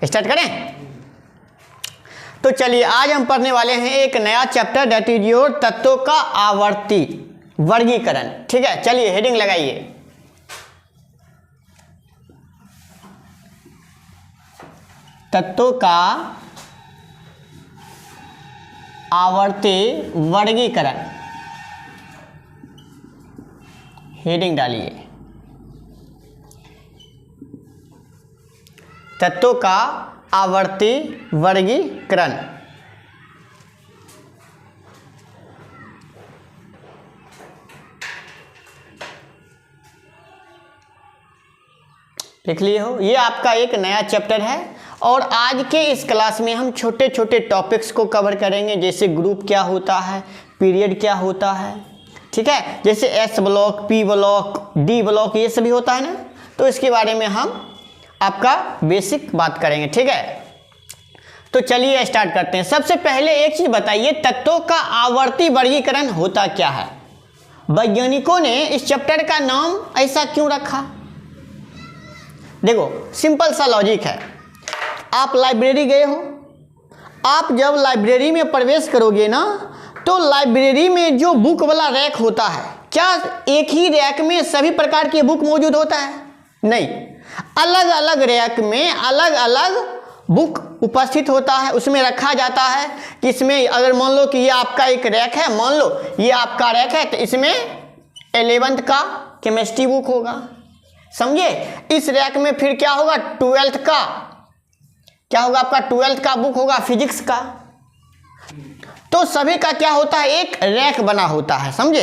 Start करें? तो चलिए आज हम पढ़ने वाले हैं एक नया चैप्टर, दैट इज योर तत्वों का आवर्ती वर्गीकरण। ठीक है, चलिए हेडिंग लगाइए। तत्वों का आवर्ती वर्गीकरण, हेडिंग डालिए। तत्वों का आवर्ती वर्गीकरण। लिख लिए हो? ये आपका एक नया चैप्टर है और आज के इस क्लास में हम छोटे छोटे टॉपिक्स को कवर करेंगे, जैसे ग्रुप क्या होता है, पीरियड क्या होता है, ठीक है, जैसे S block, P block, D block, ये सभी होता है ना, तो इसके बारे में हम आपका बेसिक बात करेंगे। ठीक है, तो चलिए स्टार्ट करते हैं। सबसे पहले एक चीज बताइए, तत्वों का आवर्ती वर्गीकरण होता क्या है? वैज्ञानिकों ने इस चैप्टर का नाम ऐसा क्यों रखा? देखो, सिंपल सा लॉजिक है। आप लाइब्रेरी गए हो, आप जब लाइब्रेरी में प्रवेश करोगे ना, तो लाइब्रेरी में जो बुक वाला रैक होता है, क्या एक ही रैक में सभी प्रकार के बुक मौजूद होता है? नहीं, अलग अलग रैक में अलग अलग बुक उपस्थित होता है, उसमें रखा जाता है कि इसमें अगर मान लो कि ये आपका एक रैक है, मान लो ये आपका रैक है, तो इसमें 11th का केमिस्ट्री बुक होगा, समझे? इस रैक में फिर क्या होगा, 12th का, क्या होगा आपका 12th का बुक होगा, फिजिक्स का। तो सभी का क्या होता है, एक रैक बना होता है, समझे?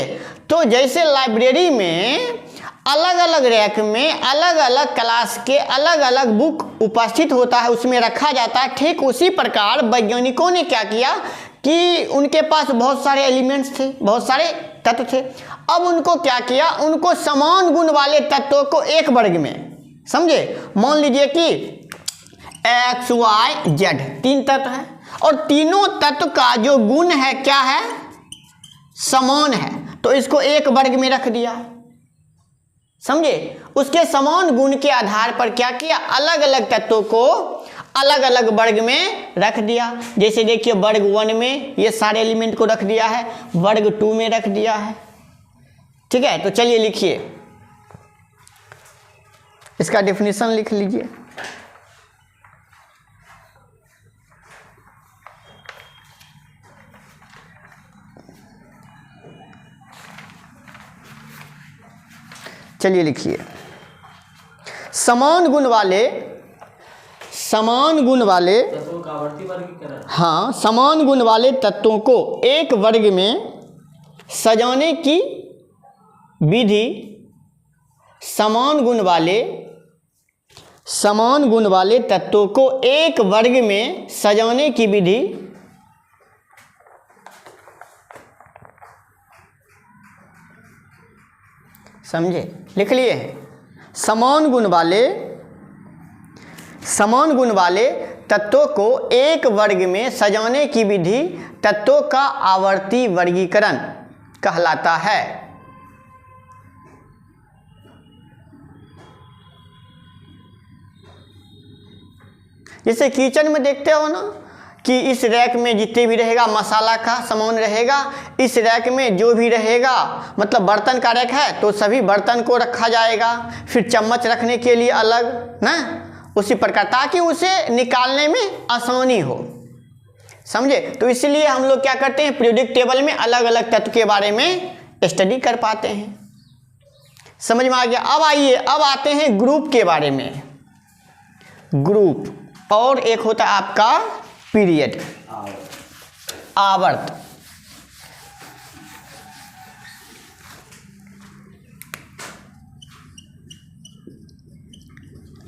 तो जैसे लाइब्रेरी में अलग अलग रैक में अलग अलग क्लास के अलग अलग बुक उपस्थित होता है, उसमें रखा जाता है, ठीक उसी प्रकार वैज्ञानिकों ने क्या किया कि उनके पास बहुत सारे एलिमेंट्स थे, बहुत सारे तत्व थे। अब उनको क्या किया, उनको समान गुण वाले तत्वों को एक वर्ग में, समझे? मान लीजिए कि एक्स वाई जेड 3 तत्व है और तीनों तत्व का जो गुण है क्या है, समान है, तो इसको एक वर्ग में रख दिया, समझे? उसके समान गुण के आधार पर क्या किया, अलग अलग तत्वों को अलग अलग वर्ग में रख दिया। जैसे देखिए, वर्ग 1 में ये सारे एलिमेंट को रख दिया है, वर्ग 2 में रख दिया है। ठीक है, तो चलिए लिखिए, इसका डेफिनेशन लिख लीजिए। चलिए लिखिए, समान गुण वाले तत्वों का आवर्ती वर्गीकरण। हाँ, समान गुण वाले तत्वों को एक वर्ग में सजाने की विधि, समान गुण वाले तत्वों को एक वर्ग में सजाने की विधि समझे? लिख लिए हैं, समान गुण वाले तत्वों को एक वर्ग में सजाने की विधि तत्वों का आवर्ती वर्गीकरण कहलाता है। जैसे किचन में देखते हो ना कि इस रैक में जितने भी रहेगा मसाला का सामान रहेगा, इस रैक में जो भी रहेगा, मतलब बर्तन का रैक है तो सभी बर्तन को रखा जाएगा, फिर चम्मच रखने के लिए अलग ना, उसी प्रकार, ताकि उसे निकालने में आसानी हो, समझे? तो इसलिए हम लोग क्या करते हैं, पीरियोडिक टेबल में अलग अलग तत्व के बारे में स्टडी कर पाते हैं। समझ में आ गया? अब आइए, अब आते हैं ग्रुप के बारे में। ग्रुप और एक होता है आपका पीरियड, आवर्त।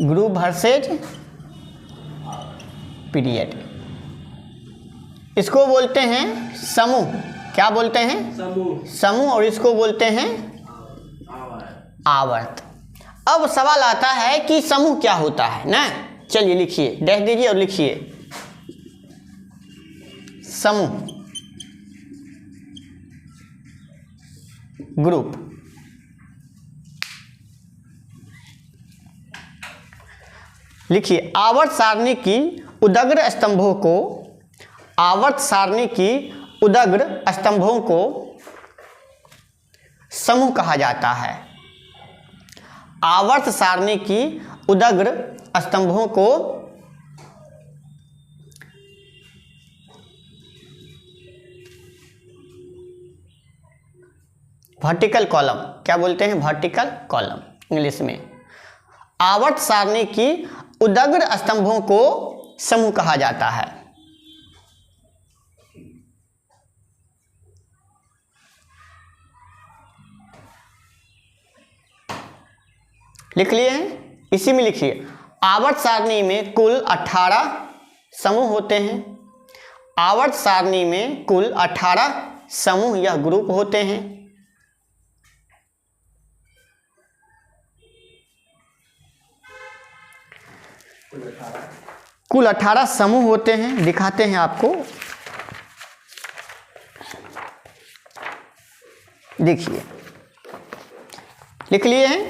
ग्रुप वर्सेज पीरियड, इसको बोलते हैं समूह। क्या बोलते हैं? समूह। और इसको बोलते हैं आवर्त। अब सवाल आता है कि समूह क्या होता है ना। चलिए लिखिए, डैश दीजिए और लिखिए समूह, ग्रुप। लिखिए आवर्त सारणी की उदग्र स्तंभों को, आवर्त सारणी की उदग्र स्तंभों को समूह कहा जाता है। आवर्त सारणी की उदग्र स्तंभों को वर्टिकल कॉलम, क्या बोलते हैं? वर्टिकल कॉलम इंग्लिश में। आवर्त सारणी की उदग्र स्तंभों को समूह कहा जाता है। लिख लिए हैं? इसी में लिखिए आवर्त सारणी में कुल 18 समूह होते हैं। आवर्त सारणी में कुल 18 समूह या ग्रुप होते हैं। कुल 18 समूह होते हैं, दिखाते हैं आपको। देखिए लिख लिए हैं?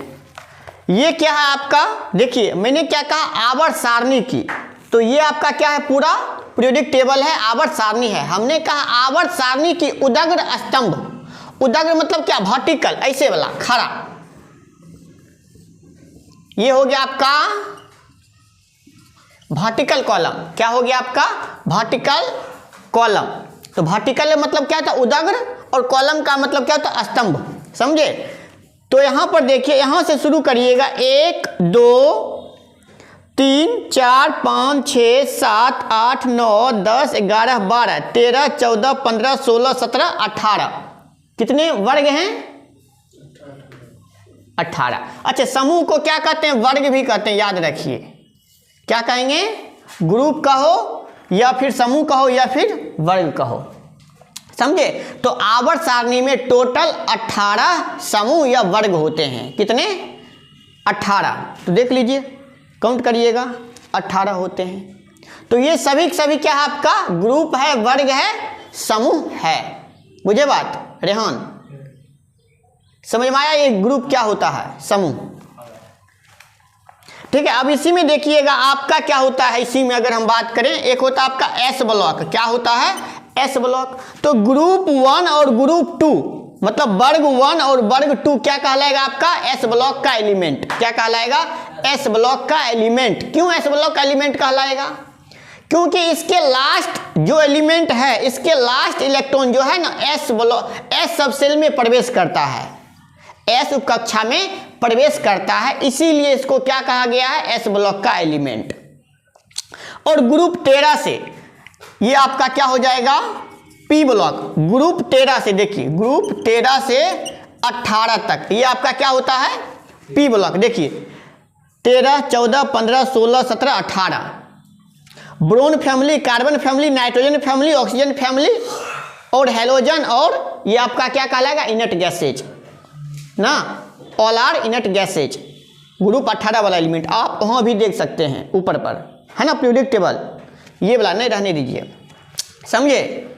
ये क्या है आपका? देखिए मैंने क्या कहा? आवर्त सारणी की, तो ये आपका क्या है? पूरा पीरियोडिक टेबल है, आवर्त सारणी है। हमने कहा आवर्त सारणी की उदग्र स्तंभ, उदग्र मतलब क्या? वर्टिकल, ऐसे वाला खड़ा। ये हो गया आपका वर्टिकल कॉलम। क्या हो गया आपका? Vertical column. तो वर्टिकल मतलब क्या था? उदग्र, और कॉलम का मतलब क्या होता? स्तंभ। समझे? तो यहां पर देखिए, यहां से शुरू करिएगा। 1 2 3 4 5 6 7 8 9 10 11 12 13 14 15 16 17 18। कितने वर्ग हैं? 18। अच्छा, समूह को क्या कहते हैं? वर्ग भी कहते हैं, याद रखिए। क्या कहेंगे? ग्रुप कहो या फिर समूह कहो या फिर वर्ग कहो। समझे? तो आवर्त सारणी में टोटल 18 समूह या वर्ग होते हैं। कितने? 18। तो देख लीजिए, काउंट करिएगा, 18 होते हैं। तो ये सभी क्या है आपका? ग्रुप है, वर्ग है, समूह है। बुझे बात? रेहान समझ में आया ये ग्रुप क्या होता है? समूह। ठीक है। अब इसी में देखिएगा आपका क्या होता है। इसी में अगर हम बात करें, एक होता है आपका एस ब्लॉक। क्या होता है? S block. तो ग्रुप 1 और ग्रुप 2 मतलब वर्ग 1 और वर्ग 2 क्या कहलाएगा आपका? एस ब्लॉक का एलिमेंट। क्या कहलाएगा? एस ब्लॉक का एलिमेंट। क्यों एस ब्लॉक का एलिमेंट कहलाएगा? क्योंकि इसके लास्ट जो एलिमेंट है, इसके लास्ट इलेक्ट्रॉन जो है ना, एस ब्लॉक, एस सबसेल में प्रवेश करता है, एस कक्षा में प्रवेश करता है, इसीलिए इसको क्या कहा गया है? एस ब्लॉक का एलिमेंट। और ग्रुप 13 से ये आपका क्या हो जाएगा? P block. ग्रुप 13 से, देखिए ग्रुप 13 से 18 तक ये आपका क्या होता है? P block. देखिए 13 14 15 16 17 18 boron family, carbon family, nitrogen family, oxygen family और हेलोजन, और ये आपका क्या कहलाएगा? इनर्ट गैसेज ना, all are inert gases. Group 18 वाला एलिमेंट आप वहाँ भी देख सकते हैं ऊपर पर, है ना, पीरियोडिक टेबल। ये वाला नहीं रहने दीजिए, समझे?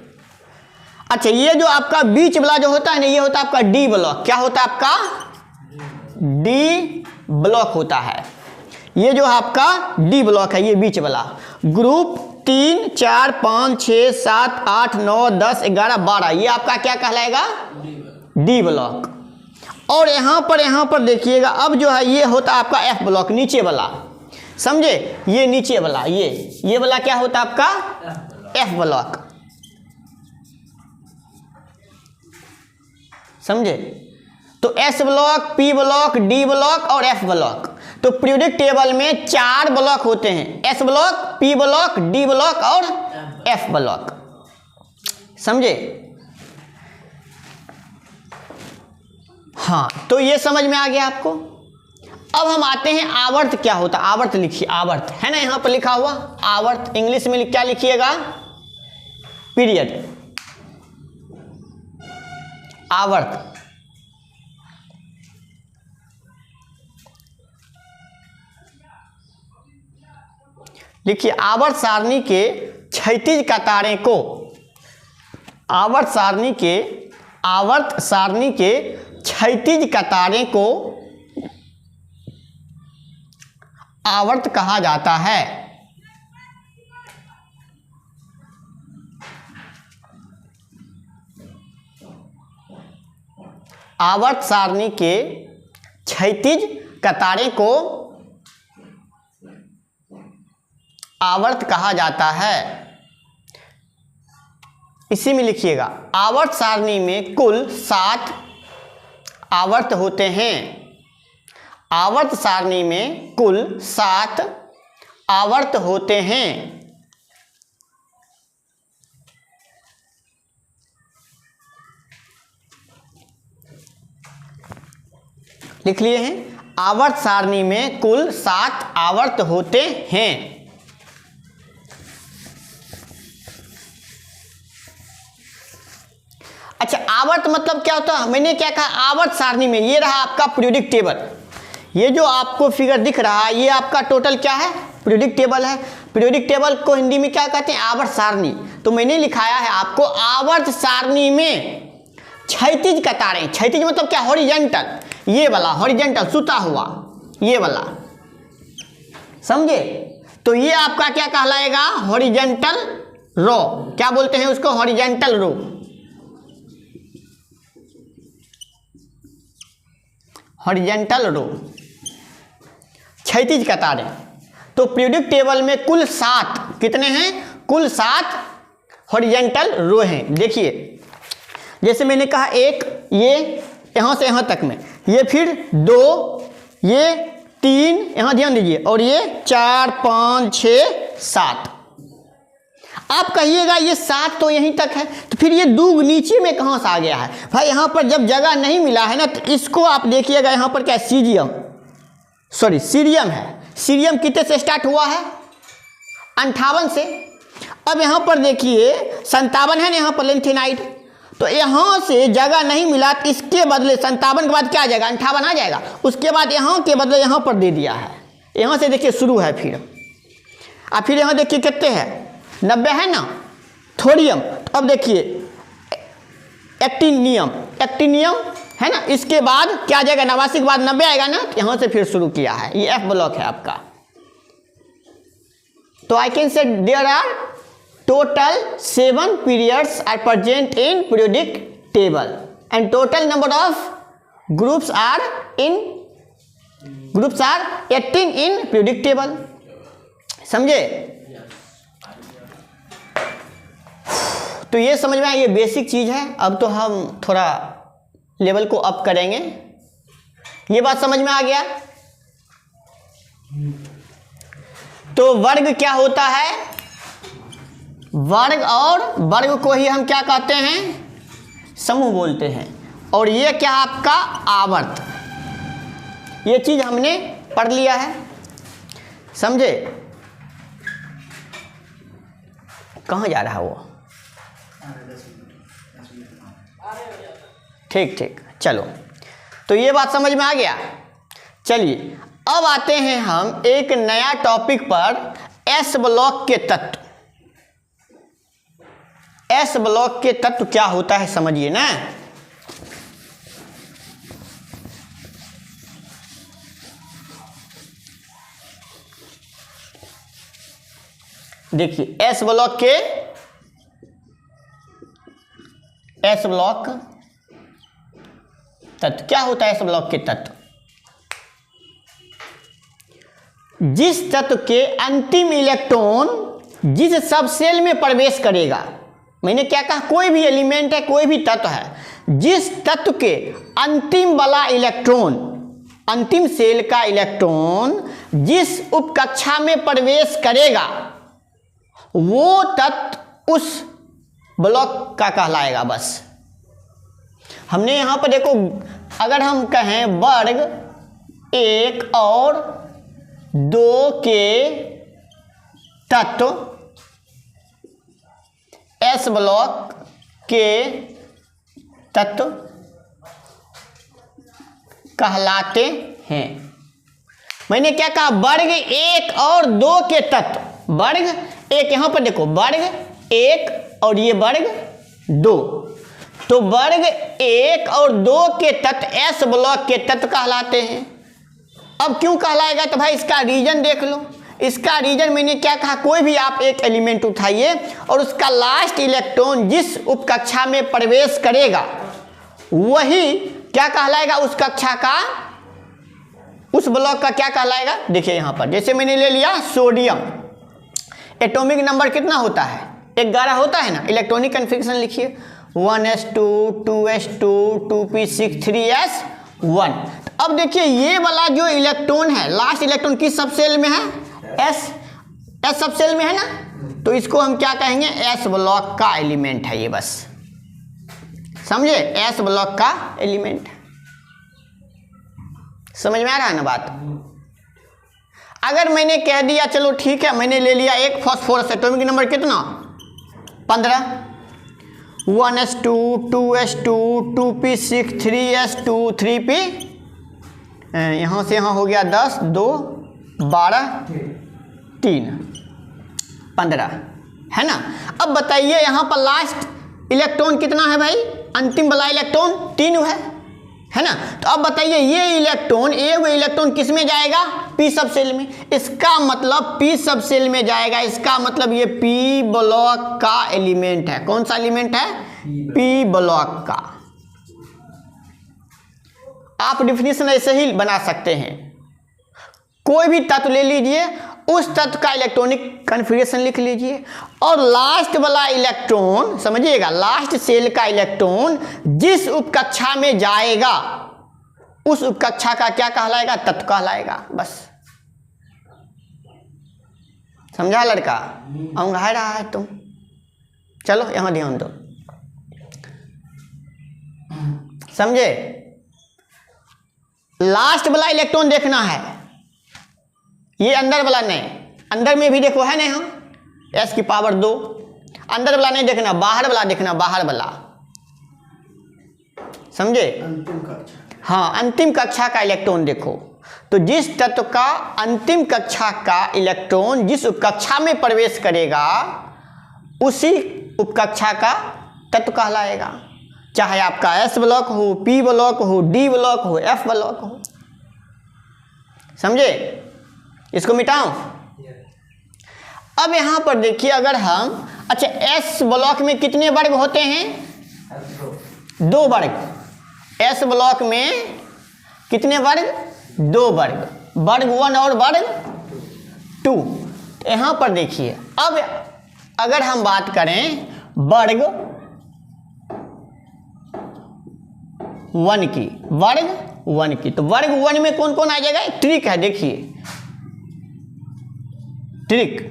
अच्छा, ये जो आपका बीच वाला जो होता है ना, ये होता है आपका डी ब्लॉक। क्या होता है आपका? डी ब्लॉक होता है। ये जो आपका डी ब्लॉक है, ये बीच वाला। ग्रुप 3 4 5 6 7 8 9 10 11 12 ये आपका क्या कहलाएगा? D block. और यहाँ पर देखिएगा, अब जो है ये होता है आपका एफ ब्लॉक, नीचे वाला। समझे? ये नीचे वाला, ये वाला क्या होता है आपका? F block. समझे? तो S block, P block, D block और एफ ब्लॉक। तो पीरियोडिक टेबल में 4 ब्लॉक होते हैं, S block, P block, D block और एफ ब्लॉक। समझे? हाँ, तो ये समझ में आ गया आपको। अब हम आते हैं आवर्त क्या होता है। आवर्त लिखिए, आवर्त है ना यहां पर लिखा हुआ आवर्त। इंग्लिश में क्या लिखिएगा? पीरियड। आवर्त। लिखिए आवर्त सारणी के क्षैतिज कतारें को, आवर्त सारणी के क्षैतिज कतारें को आवर्त कहा जाता है। आवर्त सारणी के क्षैतिज कतारे को आवर्त कहा जाता है। इसी में लिखिएगा, आवर्त सारणी में कुल 7 आवर्त होते हैं। आवर्त सारणी में कुल 7 आवर्त होते हैं। लिख लिए हैं, आवर्त सारणी में कुल 7 आवर्त होते हैं। अच्छा, आवर्त मतलब क्या होता है? मैंने क्या कहा, आवर्त सारणी में ये रहा आपका पीरियोडिक टेबल। ये जो आपको फिगर दिख रहा है ये आपका टोटल क्या है? पीरियोडिक टेबल है। पीरियोडिक टेबल को हिंदी में क्या कहते हैं? आवर्त सारणी। तो मैंने लिखाया है आपको, आवर्त सारणी में क्षैतिज कतारें। क्षैतिज मतलब क्या? हॉरिजॉन्टल, ये वाला हॉरिजॉन्टल सुता हुआ, ये वाला, समझे? तो ये आपका क्या कहलाएगा? Horizontal row. क्या बोलते हैं उसको? हॉरिजॉन्टल रो। हॉरिजॉन्टल रो, क्षैतिज कतारें। तो पीरियोडिक टेबल में कुल 7, कितने हैं? कुल 7 हॉरिजॉन्टल रो हैं। देखिए, जैसे मैंने कहा, एक ये यहाँ से यहाँ तक में, ये फिर 2, ये 3, यहाँ ध्यान दीजिए, और ये 4, 5, 6, 7। आप कहिएगा ये 7 तो यहीं तक है, तो फिर ये 2 नीचे में कहाँ से आ गया है? भाई यहाँ पर जब जगह नहीं मिला है ना, तो इसको आप देखिएगा, यहाँ पर क्या? सीरियम है। सीरियम कितने से स्टार्ट हुआ है? 58 से। अब यहाँ पर देखिए 57 है ना, यहाँ पर लेंथेनाइड। तो यहाँ से जगह नहीं मिला, तो इसके बदले 57 के बाद क्या आ जाएगा? 58 आ जाएगा। उसके बाद यहाँ के बदले यहाँ पर दे दिया है। यहाँ से देखिए शुरू है, फिर यहाँ देखिए कितने हैं? 90 है ना, थोरियम। तो अब देखिए एक्टिनियम है ना, इसके बाद क्या आ जाएगा? 89 के बाद 90 आएगा ना, तो यहाँ से फिर शुरू किया है। ये F ब्लॉक है आपका। तो I can say there are total 7 periods are present in periodic table and total number of groups are 18 in periodic table। समझे? तो ये समझ में आया, ये बेसिक चीज है। अब तो हम थोड़ा लेवल को अप करेंगे। ये बात समझ में आ गया? तो वर्ग क्या होता है? वर्ग, और वर्ग को ही हम क्या कहते हैं? समूह बोलते हैं। और ये क्या आपका? आवर्त। ये चीज हमने पढ़ लिया है, समझे? कहाँ जा रहा है वो? ठीक, चलो। तो ये बात समझ में आ गया। चलिए, अब आते हैं हम एक नया टॉपिक पर, एस ब्लॉक के तत्व। एस ब्लॉक के तत्व क्या होता है समझिए ना। देखिए, एस ब्लॉक तत्व क्या होता है? एस ब्लॉक के तत्व, जिस तत्व के अंतिम इलेक्ट्रॉन जिस सब सेल में प्रवेश करेगा। मैंने क्या कहा? कोई भी एलिमेंट है, कोई भी तत्व है, जिस तत्व के अंतिम वाला इलेक्ट्रॉन, अंतिम सेल का इलेक्ट्रॉन जिस उपकक्षा में प्रवेश करेगा, वो तत्व उस ब्लॉक का कहलाएगा। बस हमने यहां पर देखो, अगर हम कहें वर्ग 1 और 2 के तत्व एस ब्लॉक के तत्व कहलाते हैं। मैंने क्या कहा? वर्ग 1 और 2 के तत्व। वर्ग 1, यहां पर देखो, वर्ग 1 और ये वर्ग 2। तो वर्ग 1 और 2 के तत्व एस ब्लॉक के तत्व कहलाते हैं। अब क्यों कहलाएगा, तो भाई इसका रीजन देख लो। इसका रीजन मैंने क्या कहा, कोई भी आप एक एलिमेंट उठाइए और उसका लास्ट इलेक्ट्रॉन जिस उपकक्षा में प्रवेश करेगा वही क्या कहलाएगा, उस कक्षा का, उस ब्लॉक का क्या कहलाएगा। देखिए यहाँ पर जैसे मैंने ले लिया सोडियम, एटॉमिक नंबर कितना होता है, 11 होता है ना। इलेक्ट्रॉनिक कन्फिग्रेशन लिखिए 1s2 2s2 2p6 3s1। अब देखिए ये वाला जो इलेक्ट्रॉन है, लास्ट इलेक्ट्रॉन किस सब सेल में है, एस सब सेल में है ना, तो इसको हम क्या कहेंगे, एस ब्लॉक का एलिमेंट है ये, बस समझे, एस ब्लॉक का एलिमेंट। समझ में आ रहा है ना बात। अगर मैंने कह दिया चलो ठीक है, मैंने ले लिया एक फास्फोरस, एटॉमिक नंबर कितना 15, 1s2 2s2 2p6 3s2 3p, यहाँ से यहाँ हो गया 10 2 12 3 15, है ना। अब बताइए यहाँ पर लास्ट इलेक्ट्रॉन कितना है भाई, अंतिम वाला इलेक्ट्रॉन 3 है ना। तो अब बताइए ये इलेक्ट्रॉन, एक इलेक्ट्रॉन किस में जाएगा, पी सब सेल में। इसका मतलब पी सब सेल में जाएगा, इसका मतलब ये पी ब्लॉक का एलिमेंट है। कौन सा एलिमेंट है, पी ब्लॉक का। आप डिफिनेशन ऐसे ही बना सकते हैं, कोई भी तत्व ले लीजिए, उस तत्व का इलेक्ट्रॉनिक कॉन्फ़िगरेशन लिख लीजिए और लास्ट वाला इलेक्ट्रॉन, समझिएगा, लास्ट सेल का इलेक्ट्रॉन जिस उपकक्षा में जाएगा उस उपकक्षा का क्या कहलाएगा, तत्व कहलाएगा। बस समझा लड़का, औंघा रहा है तुम, चलो यहां ध्यान दो, समझे। लास्ट वाला इलेक्ट्रॉन देखना है, ये अंदर वाला नहीं, अंदर में भी देखो है नहीं, हम s की पावर 2, अंदर वाला नहीं देखना, बाहर वाला देखना, बाहर वाला, समझे। हाँ, अंतिम कक्षा का इलेक्ट्रॉन देखो, तो जिस तत्व का अंतिम कक्षा का इलेक्ट्रॉन जिस उपकक्षा में प्रवेश करेगा उसी उपकक्षा का तत्व कहलाएगा, चाहे आपका s ब्लॉक हो, p ब्लॉक हो, d ब्लॉक हो, f ब्लॉक हो, समझे। इसको मिटाऊं। अब यहां पर देखिए, अगर हम, अच्छा एस ब्लॉक में कितने वर्ग होते हैं, 2 वर्ग। एस ब्लॉक में कितने वर्ग, 2 वर्ग, वर्ग 1 और वर्ग 2। यहां पर देखिए, अब अगर हम बात करें वर्ग 1 की, वर्ग 1 की, तो वर्ग 1 में कौन कौन आ जाएगा, ट्रिक है, देखिए ट्रिक,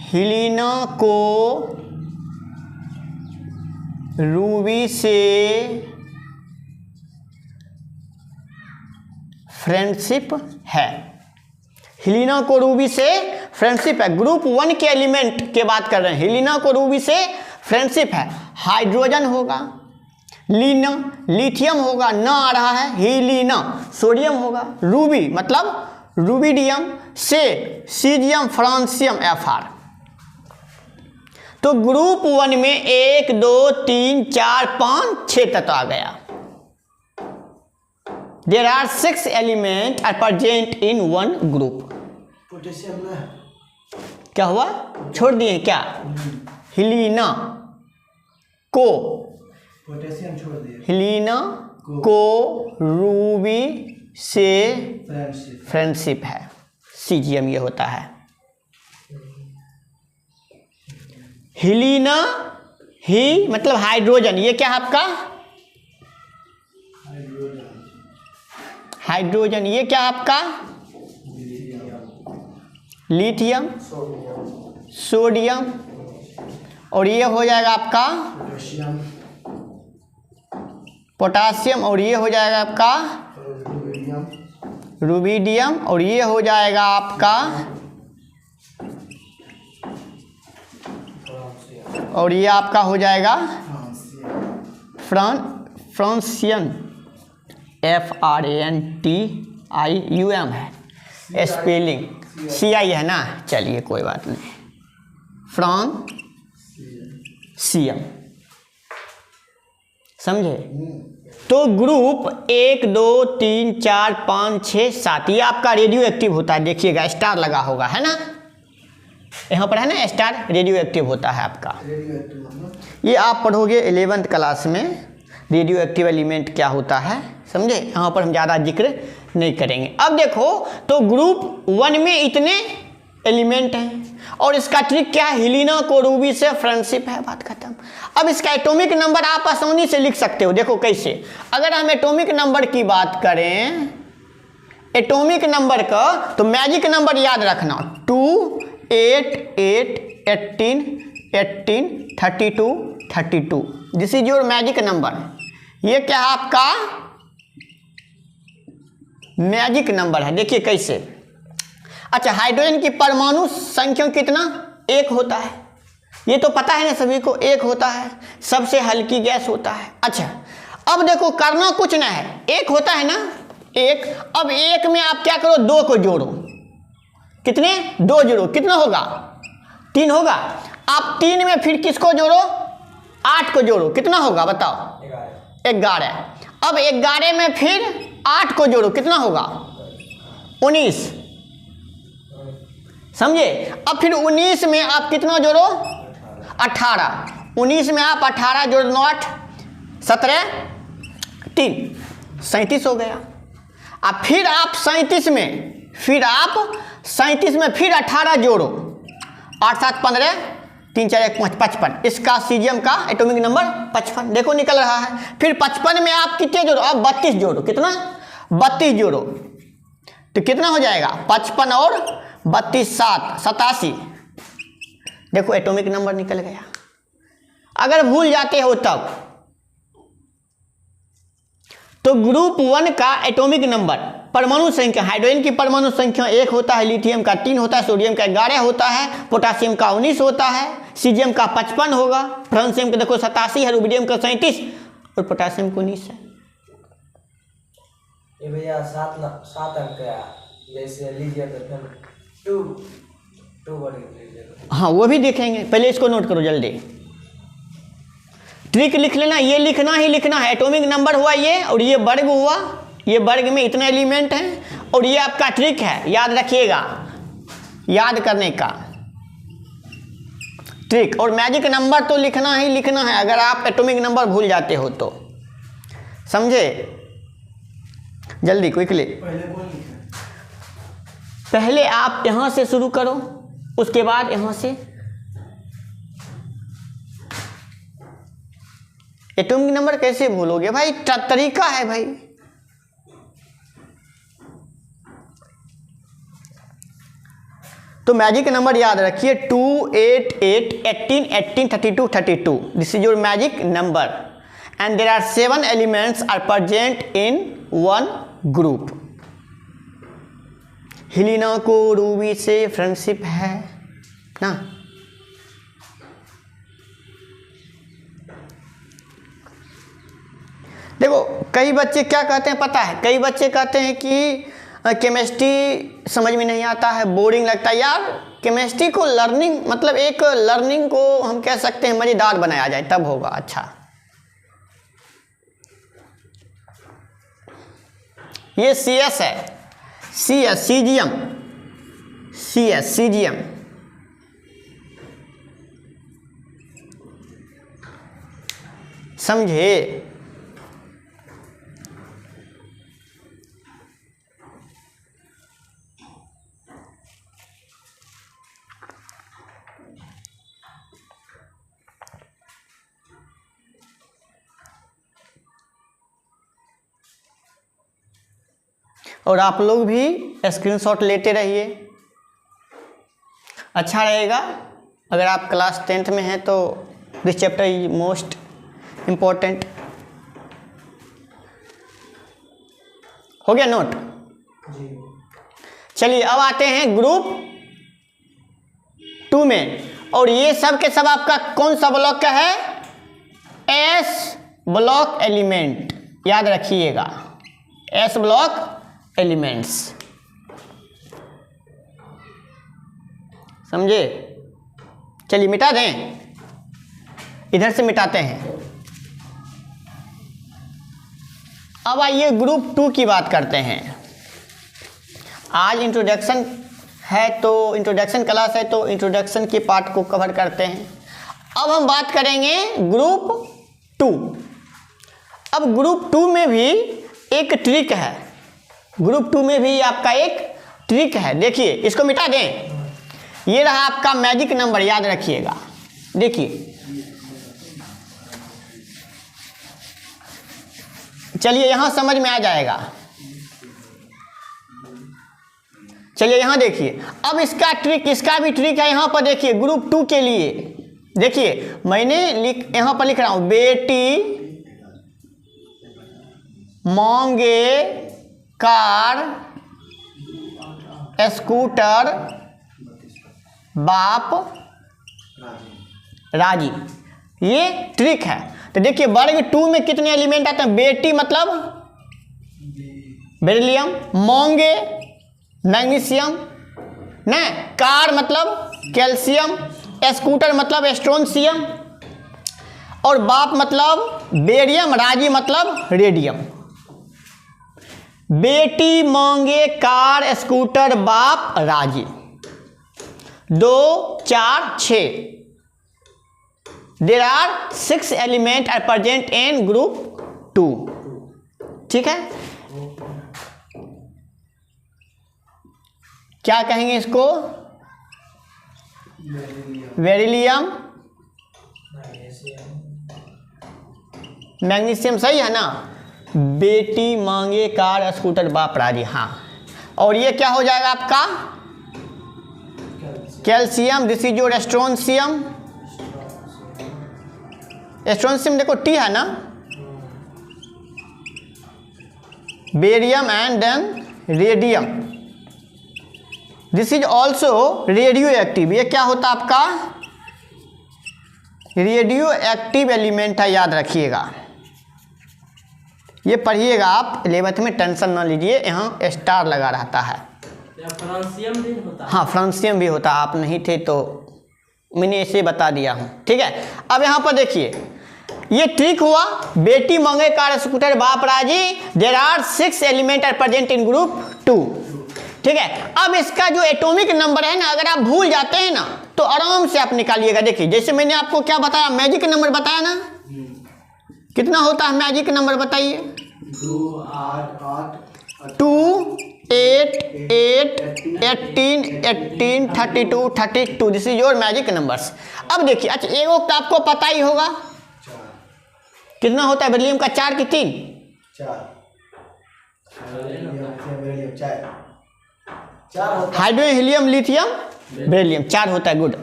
हेलिना को रूबी से फ्रेंडशिप है। हेलिना को रूबी से फ्रेंडशिप है, ग्रुप 1 के एलिमेंट के बात कर रहे हैं। हेलिना को रूबी से फ्रेंडशिप है, हाइड्रोजन होगा, लीना, लिथियम होगा, ना आ रहा है, हीलिना, सोडियम होगा, रूबी मतलब रूबिडियम, से सीजियम, फ्रांसियम, Fr। तो ग्रुप 1 में 1 2 3 4 5 6 तत्व आ गया। There are 6 element are present in 1 group. Potassium ना, क्या हुआ, छोड़ दिए क्या, हेलिना को, पोटेशियम छोड़ दिए, हेलिना को रूबी से फ्रेंडशिप है, सीजियम ये होता है। हेलिना, ही मतलब हाइड्रोजन, ये क्या है आपका, हाइड्रोजन, ये क्या है आपका, लिथियम, सोडियम, और ये हो जाएगा आपका पोटासियम, और ये हो जाएगा आपका रूबिडियम, और ये हो जाएगा आपका, और ये आपका हो जाएगा फ्रांसियन, FRANTIUM है, स्पेलिंग CI है ना, चलिए कोई बात नहीं, फ्रांसियम, समझे। तो ग्रुप 1 2 3 4 5 6 7 ये आपका रेडियो एक्टिव होता है। देखिएगा स्टार लगा होगा, है ना, यहाँ पर है ना स्टार, रेडियो एक्टिव होता है आपका। रेडियोएक्टिव मतलब ये आप पढ़ोगे 11th क्लास में रेडियो एक्टिव एलिमेंट क्या होता है, समझे। यहाँ पर हम ज़्यादा जिक्र नहीं करेंगे। अब देखो तो ग्रुप 1 में इतने एलिमेंट हैं और इसका ट्रिक क्या है, हेलिना को रूबी से फ्रेंडशिप है, बात खत्म। अब इसका एटॉमिक नंबर आप आसानी से लिख सकते हो। देखो कैसे, अगर हम एटॉमिक नंबर की बात करें, एटॉमिक नंबर का, तो मैजिक नंबर याद रखना 2 8 8 18 18 32 32। This is your magic number. ये क्या है आपका मैजिक नंबर है। देखिए कैसे। अच्छा, हाइड्रोजन की परमाणु संख्या कितना, 1 होता है, ये तो पता है ना सभी को, 1 होता है, सबसे हल्की गैस होता है। अच्छा, अब देखो करना कुछ ना है, 1 होता है ना 1। अब 1 में आप क्या करो, 2 को जोड़ो, कितने 2 जोड़ो, कितना होगा 3 होगा। आप 3 में फिर किसको जोड़ो, 8 को जोड़ो, कितना होगा बताओ 11। अब 11 में फिर 8 को जोड़ो, कितना होगा 19, समझे। अब फिर 19 में आप कितना जोड़ो 18, 19 में आप 18 जोड़ 9 8 17 3 37 हो गया। अब फिर आप 37 में फिर 18 जोड़ो, 8 7 15 3 4 1 5 55। इसका सीजियम का एटॉमिक नंबर 55 देखो निकल रहा है। फिर 55 में आप कितने जोड़ो, अब 32 जोड़ो, कितना 32 जोड़ो, तो कितना हो जाएगा 55 और 32 7 87। देखो एटॉमिक नंबर निकल गया। अगर भूल जाते हो तब तो ग्रुप 1 का एटॉमिक नंबर, परमाणु संख्या, हाइड्रोजन की परमाणु संख्या 1 होता है, लिथियम का 3 होता है, सोडियम का 11 होता है, पोटासियम का 19 होता है, सीजियम का 55 होगा, फ्रांसियम का देखो 87 है, रुबिडियम का 37 और पोटासियम का 19 है। ये भैया 7 अंक का जैसे लीजिए तो फिर 2 बड़ी लीजिए। हाँ वो भी देखेंगे, पहले इसको नोट करो जल्दी, ट्रिक लिख लेना, ये लिखना ही लिखना है। एटॉमिक नंबर हुआ ये, और ये वर्ग हुआ, ये वर्ग में इतने एलिमेंट हैं, और ये आपका ट्रिक है, याद रखिएगा, याद करने का ट्रिक। और मैजिक नंबर तो लिखना ही लिखना है, अगर आप एटॉमिक नंबर भूल जाते हो तो, समझे। जल्दी क्विकली, पहले कौन लिखा है? पहले आप यहां से शुरू करो, उसके बाद यहां से। एटॉमिक नंबर कैसे भूलोगे भाई, तरीका है भाई। तो मैजिक नंबर याद रखिए 2 8 8 18 18 32 32। This is your magic number and there are 7 elements are present in 1 group. Helena को रूबी से फ्रेंडशिप है ना। देखो कई बच्चे क्या कहते हैं पता है, कई बच्चे कहते हैं कि केमिस्ट्री समझ में नहीं आता है, बोरिंग लगता है। यार केमिस्ट्री को लर्निंग, मतलब एक लर्निंग को हम कह सकते हैं मज़ेदार बनाया जाए तब होगा अच्छा। ये CS है, CS सीजियम, CS सीजियम, समझे। और आप लोग भी स्क्रीनशॉट लेते रहिए, अच्छा रहेगा। अगर आप क्लास 10th में हैं तो this chapter is most important. हो गया नोट? चलिए अब आते हैं ग्रुप 2 में, और ये सब के सब आपका कौन सा ब्लॉक का है, S ब्लॉक एलिमेंट, याद रखिएगा, S ब्लॉक एलिमेंट्स, समझे। चलिए मिटा दें, इधर से मिटाते हैं। अब आइए ग्रुप 2 की बात करते हैं। आज इंट्रोडक्शन है तो इंट्रोडक्शन क्लास है तो इंट्रोडक्शन के पार्ट को कवर करते हैं। अब हम बात करेंगे ग्रुप 2। अब ग्रुप 2 में भी एक ट्रिक है। ग्रुप 2 में भी आपका एक ट्रिक है। देखिए, इसको मिटा दें। ये रहा आपका मैजिक नंबर, याद रखिएगा। देखिए, चलिए यहाँ समझ में आ जाएगा। चलिए यहाँ देखिए, अब इसका भी ट्रिक है। यहाँ पर देखिए ग्रुप 2 के लिए देखिए, मैंने यहाँ पर लिख रहा हूँ, बेटी मांगे कार स्कूटर बाप राजी। ये ट्रिक है। तो देखिए वर्ग 2 में कितने एलिमेंट आते हैं? बेटी मतलब बेरिलियम, मांगे मैग्नीशियम, न कार मतलब कैल्शियम, स्कूटर मतलब स्ट्रोंशियम, और बाप मतलब बेरियम, राजी मतलब रेडियम। बेटी मांगे कार स्कूटर बाप राजी। 2 4 6। There are 6 element are present in group 2। ठीक है, क्या कहेंगे इसको? बेरिलियम, मैग्नीशियम, सही है ना? बेटी मांगे कार स्कूटर बाप राजी, हाँ। और ये क्या हो जाएगा आपका? Calcium, this is your strontium. Strontium देखो टी है ना, barium and then radium, this is also radioactive. ये क्या होता है आपका? रेडियो एक्टिव एलिमेंट है, याद रखिएगा। ये पढ़िएगा आप 11th में, टेंशन ना लीजिए, यहाँ स्टार लगा रहता है। फ्रांसियम भी होता है। हाँ, फ्रांसियम भी होता है, आप नहीं थे तो मैंने इसे बता दिया हूँ। ठीक है, अब यहाँ पर देखिए, ये ट्रिक हुआ। बेटी मांगे कार स्कूटर बाप राजी। There are 6 element are present in group 2। ठीक है, अब इसका जो एटॉमिक नंबर है ना, अगर आप भूल जाते हैं ना तो आराम से आप निकालिएगा। देखिए, जैसे मैंने आपको क्या बताया, मैजिक नंबर बताया ना, कितना होता है मैजिक नंबर बताइए? 2 8 8 2 8 8 18 18 32 32। This is your magic numbers. अब देखिए, अच्छा एगो तो आपको पता ही होगा, 4 कितना होता है बेरिलियम का? 4 की 3 4 होता है। हाइड्रोजन, हीलियम, लिथियम, बेरिलियम, 4 होता है। गुड।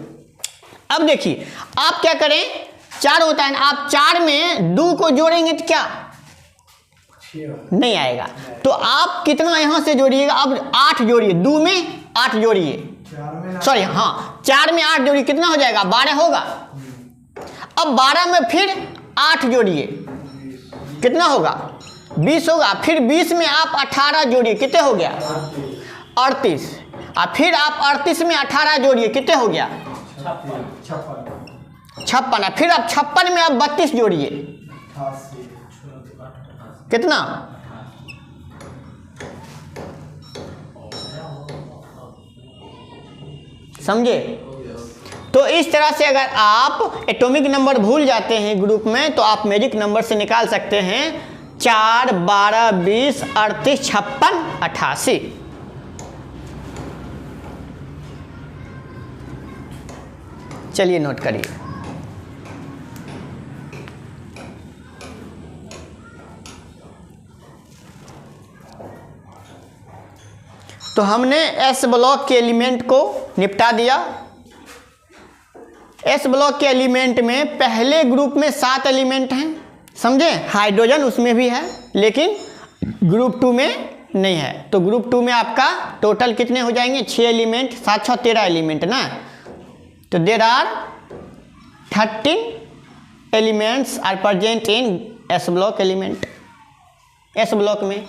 अब देखिए, आप क्या करें, 4 होता है ना, आप 4 में 2 को जोड़ेंगे तो क्या नहीं आएगा? तो आप कितना यहां से जोड़िएगा? अब 8 जोड़िए, 2 में 8 जोड़िए, सॉरी हाँ 4 में 8 जोड़िए, कितना हो जाएगा? 12 होगा। अब 12 में फिर 8 जोड़िए, कितना होगा? 20 होगा। फिर 20 में आप 18 जोड़िए, कितने हो गया? 38। और फिर आप 38 में 18 जोड़िए, कितने हो गया? 56। फिर आप 56 में आप 32 जोड़िए, कितना? समझे? तो इस तरह से अगर आप एटॉमिक नंबर भूल जाते हैं ग्रुप में, तो आप मैजिक नंबर से निकाल सकते हैं 4 12 20 38 56 88। चलिए नोट करिए। तो हमने एस ब्लॉक के एलिमेंट को निपटा दिया। एस ब्लॉक के एलिमेंट में पहले ग्रुप में 7 एलिमेंट हैं, समझे? हाइड्रोजन उसमें भी है, लेकिन ग्रुप 2 में नहीं है। तो ग्रुप 2 में आपका टोटल कितने हो जाएंगे? 6 एलिमेंट, 7 6 13 एलिमेंट ना। तो there are 13 elements are present in S block element. S block में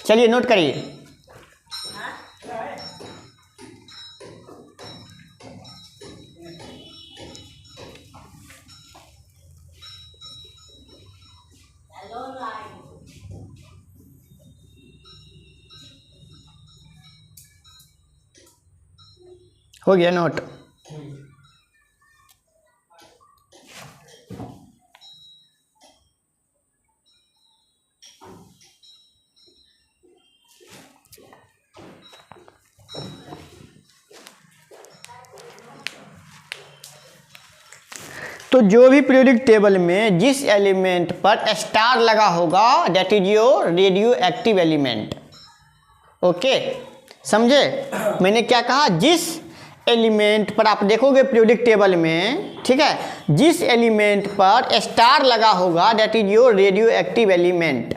चलिए नोट करिए, हो गया नोट। तो जो भी पीरियोडिक टेबल में जिस एलिमेंट पर स्टार लगा होगा that is your radio active element. Okay, समझे? मैंने क्या कहा? जिस एलिमेंट पर आप देखोगे पीरियोडिक टेबल में, ठीक है, जिस एलिमेंट पर स्टार लगा होगा that is your radio active element.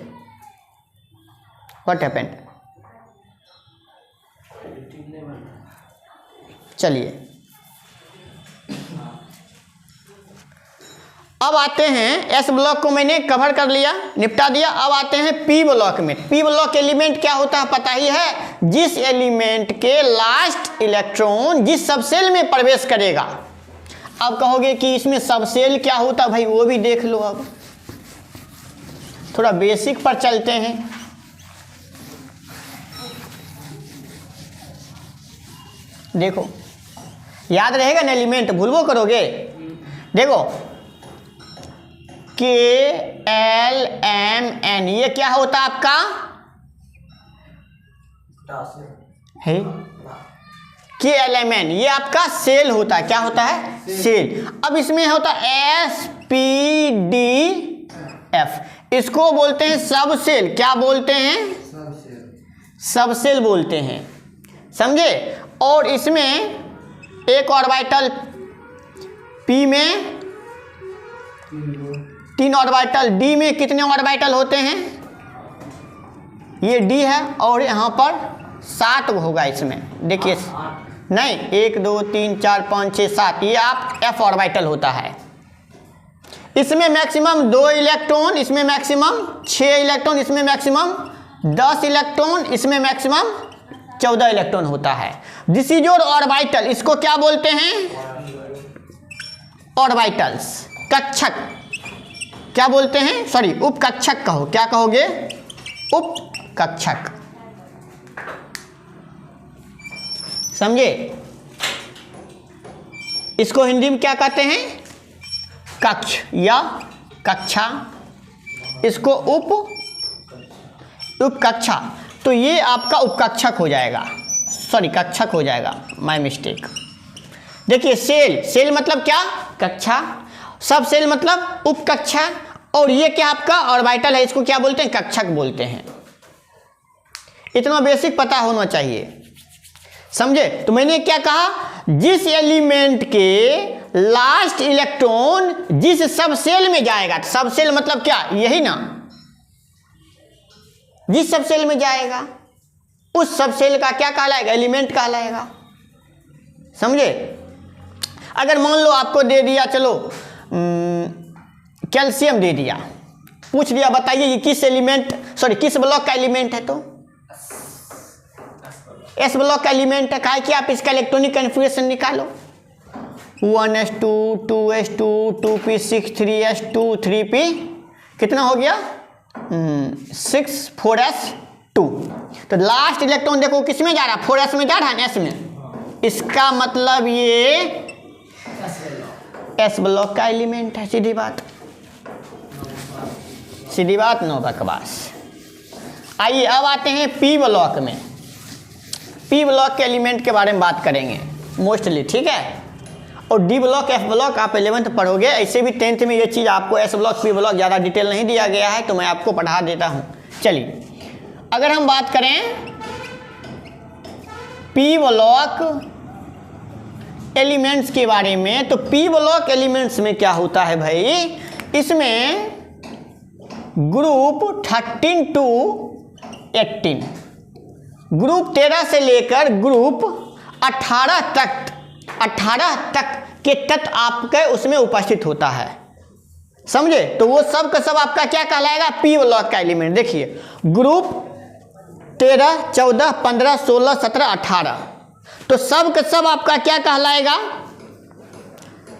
What happened? चलिए अब आते हैं, एस ब्लॉक को मैंने कवर कर लिया, निपटा दिया। अब आते हैं पी ब्लॉक में। पी ब्लॉक एलिमेंट क्या होता है पता ही है, जिस एलिमेंट के लास्ट इलेक्ट्रॉन जिस सबसेल में प्रवेश करेगा। अब कहोगे कि इसमें सबसेल क्या होता है भाई, वो भी देख लो। अब थोड़ा बेसिक पर चलते हैं। देखो याद रहेगा ना एलिमेंट, भूलबो करोगे। देखो KLMN ये क्या होता है आपका? है KLMN ये आपका सेल होता है। क्या होता है? सेल। अब इसमें होता है SPDF, इसको बोलते हैं सब सेल। क्या बोलते हैं? सब सेल बोलते हैं, समझे? और इसमें एक ऑर्बिटल P में 3 ऑर्बिटल, D में कितने ऑर्बिटल होते हैं? ये D है और यहाँ पर 7 होगा इसमें। देखिए नहीं, 1 2 3 4 5 6 7, ये आप F ऑर्बिटल होता है। इसमें मैक्सिमम 2 इलेक्ट्रॉन, इसमें मैक्सिमम 6 इलेक्ट्रॉन, इसमें मैक्सिमम 10 इलेक्ट्रॉन, इसमें मैक्सिमम 14 इलेक्ट्रॉन होता है। This is your orbital. इसको क्या बोलते हैं? ऑर्बिटल्स, कक्षक। क्या बोलते हैं? सॉरी, उपकक्षक कहो। क्या कहोगे? उपकक्षक। समझे? इसको हिंदी में क्या कहते हैं? कक्ष या कक्षा। इसको उपकक्षा। तो ये आपका उपकक्षक हो जाएगा, सॉरी कक्षक हो जाएगा, माय मिस्टेक। देखिए सेल, सेल मतलब क्या? कक्षा। सब सेल मतलब उपकक्षा। और ये क्या आपका ऑर्बिटल है, इसको क्या बोलते हैं? कक्षक बोलते हैं। इतना बेसिक पता होना चाहिए, समझे? तो मैंने क्या कहा? जिस एलिमेंट के लास्ट इलेक्ट्रॉन जिस सब सेल में जाएगा, सब सेल मतलब क्या? यही ना, जिस सब सेल में जाएगा उस सब सेल का क्या कहलाएगा? एलिमेंट कहलाएगा, समझे? अगर मान लो आपको दे दिया, चलो कैल्शियम दे दिया, पूछ दिया बताइए ये किस एलिमेंट, सॉरी किस ब्लॉक का एलिमेंट है? तो एस ब्लॉक का एलिमेंट है। कहा कि आप इसका इलेक्ट्रॉनिक कन्फिगरेशन निकालो, 1s2 2s2 2p6 3s2 3p, कितना हो गया? 6 4s2। तो लास्ट इलेक्ट्रॉन देखो किस में जा रहा है? 4s में जा रहा है, s में। इसका मतलब ये एस ब्लॉक का एलिमेंट है। सीधी बात, सीधी बात, नो बकवास। आइए अब आते हैं पी ब्लॉक में। पी ब्लॉक के एलिमेंट के बारे में बात करेंगे मोस्टली, ठीक है? और डी ब्लॉक एफ ब्लॉक आप 11th पढ़ोगे। ऐसे भी 10th में ये चीज़ आपको एस ब्लॉक पी ब्लॉक ज़्यादा डिटेल नहीं दिया गया है, तो मैं आपको पढ़ा देता हूँ। चलिए अगर हम बात करें पी ब्लॉक एलिमेंट्स के बारे में, तो पी ब्लॉक एलिमेंट्स में क्या होता है भाई? इसमें ग्रुप 13 to 18, ग्रुप 13 से लेकर ग्रुप 18 तक के तत्व आपके उसमें उपस्थित होता है, समझे? तो वो सब का सब आपका क्या कहलाएगा? पी ब्लॉक का एलिमेंट। देखिए ग्रुप 13 14 15 16 17 18, तो सब का सब आपका क्या कहलाएगा?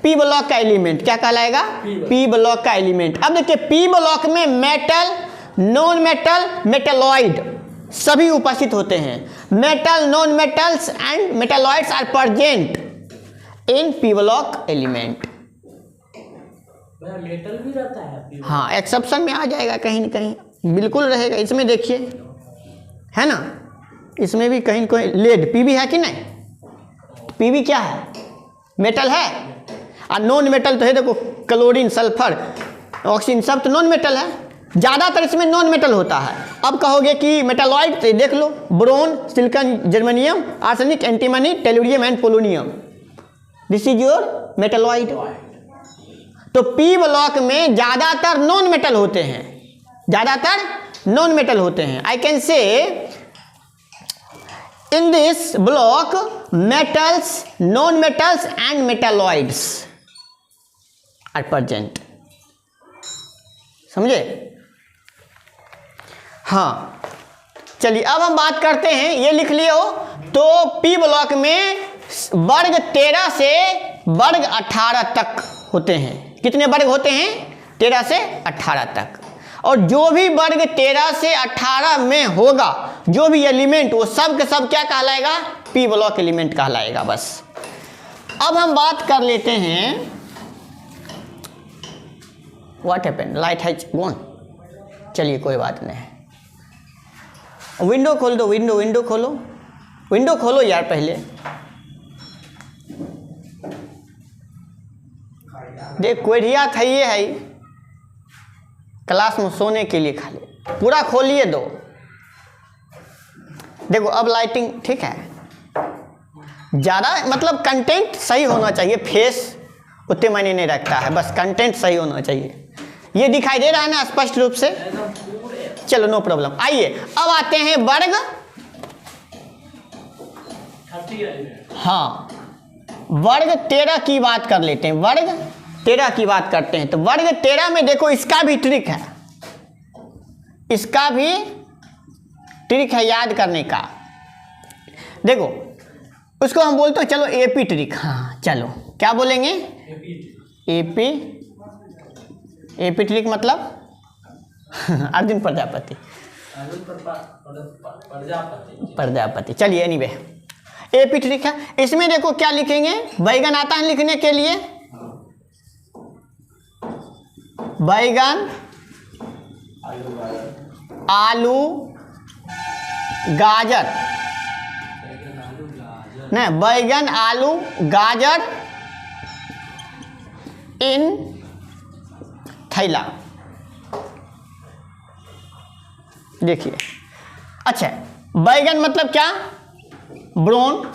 पी ब्लॉक का एलिमेंट। क्या कहलाएगा? पी ब्लॉक का एलिमेंट। अब देखिए पी ब्लॉक में मेटल, नॉन मेटल, मेटलॉइड सभी उपस्थित होते हैं। Metal, non metals and metalloids are present in P block element. Metal भी रहता है। हाँ, एक्सेप्शन में आ जाएगा कहीं न कहीं, बिल्कुल रहेगा। इसमें देखिए, है ना, इसमें भी कहीं कोई लेड पी भी है कि नहीं? पी भी क्या है? मेटल है। और नॉन मेटल तो है, देखो क्लोरीन, सल्फर, ऑक्सीजन, सब तो नॉन मेटल है। ज़्यादातर इसमें नॉन मेटल होता है। अब कहोगे कि मेटालॉइड, तो देख लो, boron, silicon, germanium, arsenic, antimony, tellurium and polonium, this is your metalloid. तो पी ब्लॉक में ज़्यादातर नॉन मेटल होते हैं, ज़्यादातर नॉन मेटल होते हैं। I can say in this block metals, non metals and metalloids are present. समझे? हाँ, चलिए अब हम बात करते हैं, ये लिख लिए हो तो पी ब्लॉक में वर्ग 13 से वर्ग 18 तक होते हैं। कितने वर्ग होते हैं? 13 से 18 तक। और जो भी वर्ग 13 से 18 में होगा, जो भी एलिमेंट, वो सब के सब क्या कहलाएगा? पी ब्लॉक एलिमेंट कहलाएगा। बस अब हम बात कर लेते हैं, what happened, light has gone. चलिए कोई बात नहीं, विंडो खोल दो, विंडो खोलो, विंडो खोलो यार पहले। देख कोरिया था, ये है क्लास में सोने के लिए, खाली पूरा खोलिए दो। देखो अब लाइटिंग ठीक है, ज़्यादा मतलब कंटेंट सही होना चाहिए, फेस उतने मायने नहीं रखता है, बस कंटेंट सही होना चाहिए। ये दिखाई दे रहा है ना स्पष्ट रूप से? चलो नो प्रॉब्लम। आइए अब आते हैं वर्ग, हाँ वर्ग 13 की बात कर लेते हैं, वर्ग 13 की बात करते हैं। तो वर्ग 13 में देखो इसका भी ट्रिक है, इसका भी ट्रिक है याद करने का। देखो उसको हम बोलते हैं, चलो एपी ट्रिक। हाँ चलो क्या बोलेंगे? एपी ट्रिक मतलब अर्जुन प्रजापति, प्रजापति। चलिए एनीवे एपी ट्रिक है। इसमें देखो क्या लिखेंगे, बैगन आता है लिखने के लिए, बैगन, आलू, गाजर, नहीं बैगन, आलू, गाजर इन थैला। देखिए अच्छा, बैगन मतलब क्या? ब्रोन।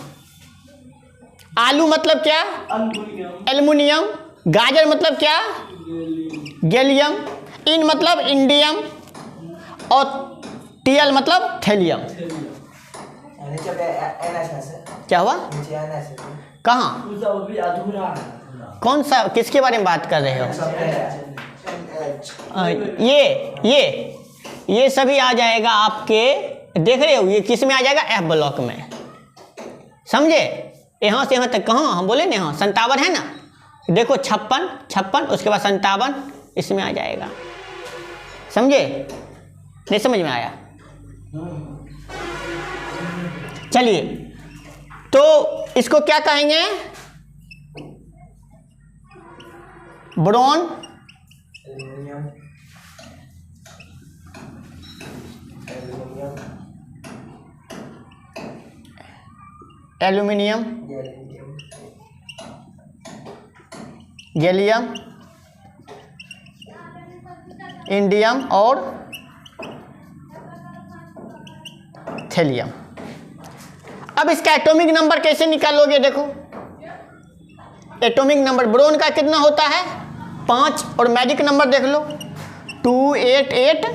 आलू मतलब क्या? एल्युमिनियम। गाजर मतलब क्या? गैलियम। इन मतलब इंडियम। और टीएल मतलब थैलियम। क्या हुआ? कहाँ? कौन सा, किसके बारे में बात कर रहे हो? ये सभी आ जाएगा आपके, देख रहे हो ये किस में आ जाएगा? एफ ब्लॉक में। समझे? यहाँ से यहाँ तक कहाँ हम बोले ना, यहाँ 57 है ना, देखो 56, उसके बाद 57 इसमें आ जाएगा। समझे? नहीं समझ में आया? चलिए तो इसको क्या कहेंगे? ब्रोन, एल्यूमिनियम, गैलियम, इंडियम और थैलियम। अब इसका एटॉमिक नंबर कैसे निकालोगे? देखो एटॉमिक नंबर ब्रोन का कितना होता है? 5। और मैजिक नंबर देख लो, 2, 8, 8,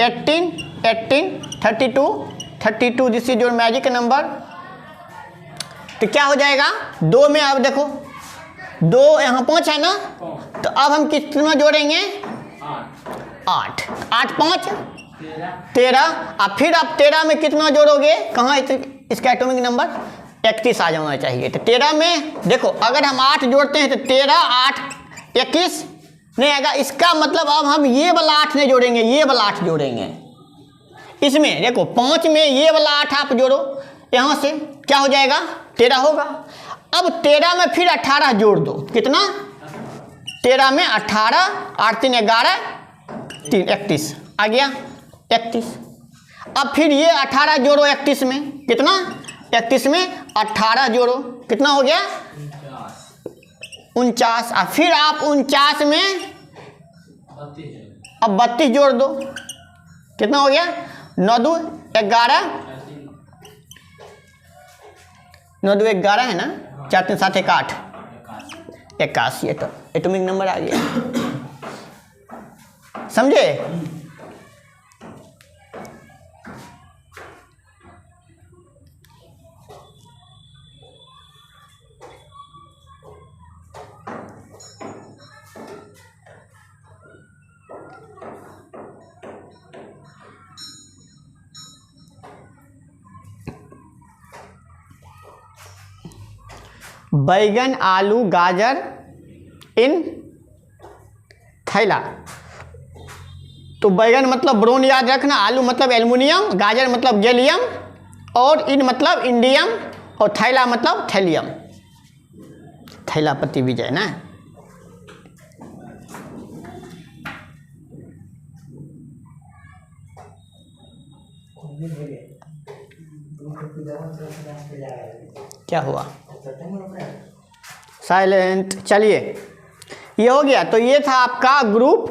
18, 18, 32, 32, this is your magic number. तो क्या हो जाएगा? 2 में अब देखो 2 यहाँ 5 है ना, तो अब हम कितना जोड़ेंगे? 8, 8, 5, 13। अब फिर आप 13 में कितना जोड़ोगे? कहाँ इसका एटॉमिक नंबर? 31 आ जाना चाहिए। तो 13 में देखो अगर हम 8 जोड़ते हैं तो 13, 8, 21 नहीं आएगा। इसका मतलब अब हम ये वाला 8 नहीं जोड़ेंगे, ये वाला 8 जोड़ेंगे। इसमें देखो 5 में ये वाला 8 आप जोड़ो, यहाँ से क्या हो जाएगा? 13 होगा। अब 13 में फिर 18 जोड़ दो, कितना? 13 में 18, 8 3 11, 3 31 आ गया 31। अब फिर ये 18 जोड़ो 31 में, कितना? 31 में 18 जोड़ो, कितना हो गया? 49। अब फिर आप 49 में अब 32 जोड़ दो, कितना हो गया? 9 2 11, 9 2 11 है ना, 4 3 7 1 8, 81। तो एटॉमिक नंबर आ गया, समझे? बैगन, आलू, गाजर इन थैला। तो बैगन मतलब ब्रोन याद रखना, आलू मतलब एल्युमिनियम, गाजर मतलब गैलियम, और इन मतलब इंडियम, और थैला मतलब थैलियम। थैलापति विजय ना। क्या हुआ? साइलेंट। चलिए ये हो गया। तो ये था आपका ग्रुप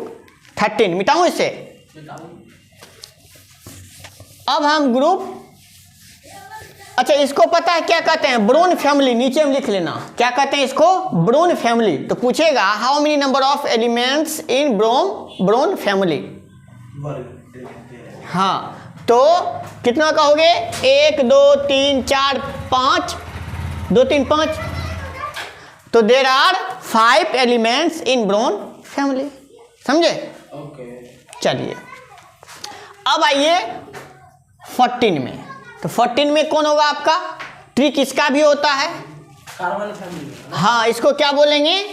13। मिटाऊं इसे? अब हम ग्रुप, अच्छा इसको पता है क्या कहते हैं? Boron family. नीचे में लिख लेना क्या कहते हैं इसको? Boron family. तो पूछेगा how many number of elements in boron family. हाँ, तो कितना कहोगे? 1 2 3 4 5, 2 3 5। तो there are 5 elements in boron family. समझे? ओके। चलिए अब आइए 14 में। तो 14 में कौन होगा आपका? ट्रिक इसका भी होता है, कार्बन फैमिली। हाँ, इसको क्या बोलेंगे?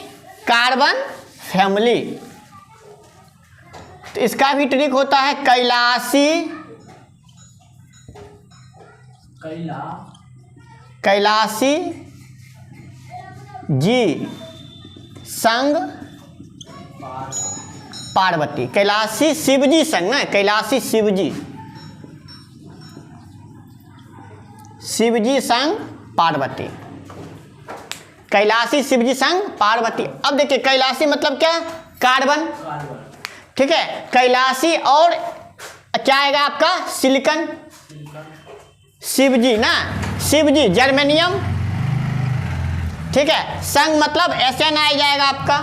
Carbon family. तो इसका भी ट्रिक होता है कैलाशी जी संग पार्वती। कैलाशी शिवजी संग ना, कैलाशी शिवजी संग पार्वती। कैलाशी शिवजी संग पार्वती। अब देखिए कैलाशी मतलब क्या? कार्बन। ठीक है, कैलाशी और क्या आएगा आपका? सिलिकॉन। शिवजी ना, शिवजी जर्मेनियम। ठीक है, संग मतलब SN आ जाएगा आपका,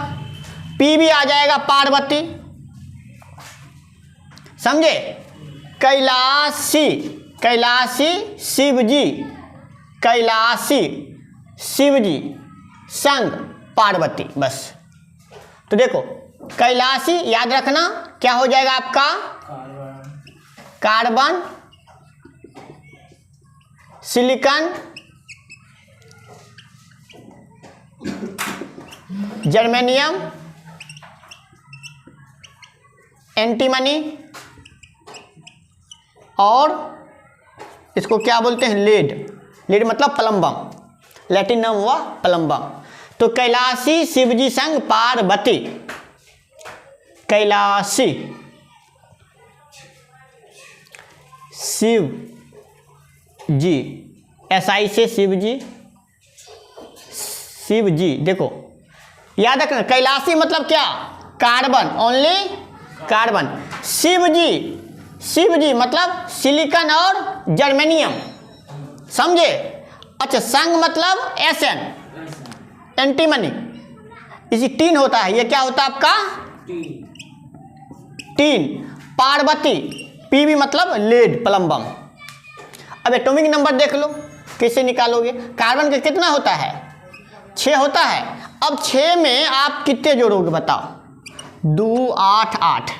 P भी आ जाएगा पार्वती। समझे? कैलाशी शिवजी संग पार्वती। बस। तो देखो कैलाशी याद रखना क्या हो जाएगा आपका? कार्बन, सिलिकॉन, जर्मेनियम, एंटीमनी, और इसको क्या बोलते हैं? लेड मतलब प्लम्बम। लैटिन नाम हुआ प्लम्बम। तो कैलाशी शिवजी संग पार्वती। कैलाशी शिव जी, SI से शिवजी। देखो याद रखना कैलाशी मतलब क्या? Carbon, only carbon. शिवजी मतलब सिलिकॉन और जर्मेनियम। समझे? अच्छा, संग मतलब SN, एंटीमनी। इसी 3 होता है। ये क्या होता है आपका? टीन। पार्वती, PB मतलब लेड, प्लम्बम। अब एटॉमिक नंबर देख लो कैसे निकालोगे। कार्बन का कितना होता है? 6 होता है। अब 6 में आप कितने जोड़ोगे बताओ? 2 8 8।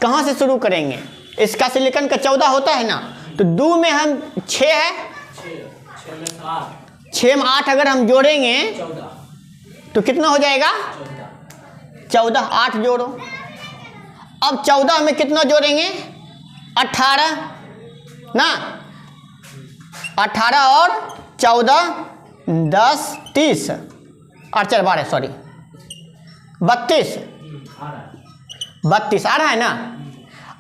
कहाँ से शुरू करेंगे? इसका सिलिकॉन का 14 होता है ना, तो 2 में हम 6 है, 6 में 8 अगर हम जोड़ेंगे तो कितना हो जाएगा? 14। 8 जोड़ो। अब 14 में कितना जोड़ेंगे? 18 ना, 18 और 14 10 30 और 4 12 सॉरी 32 आ रहा है 32 आ रहा है ना।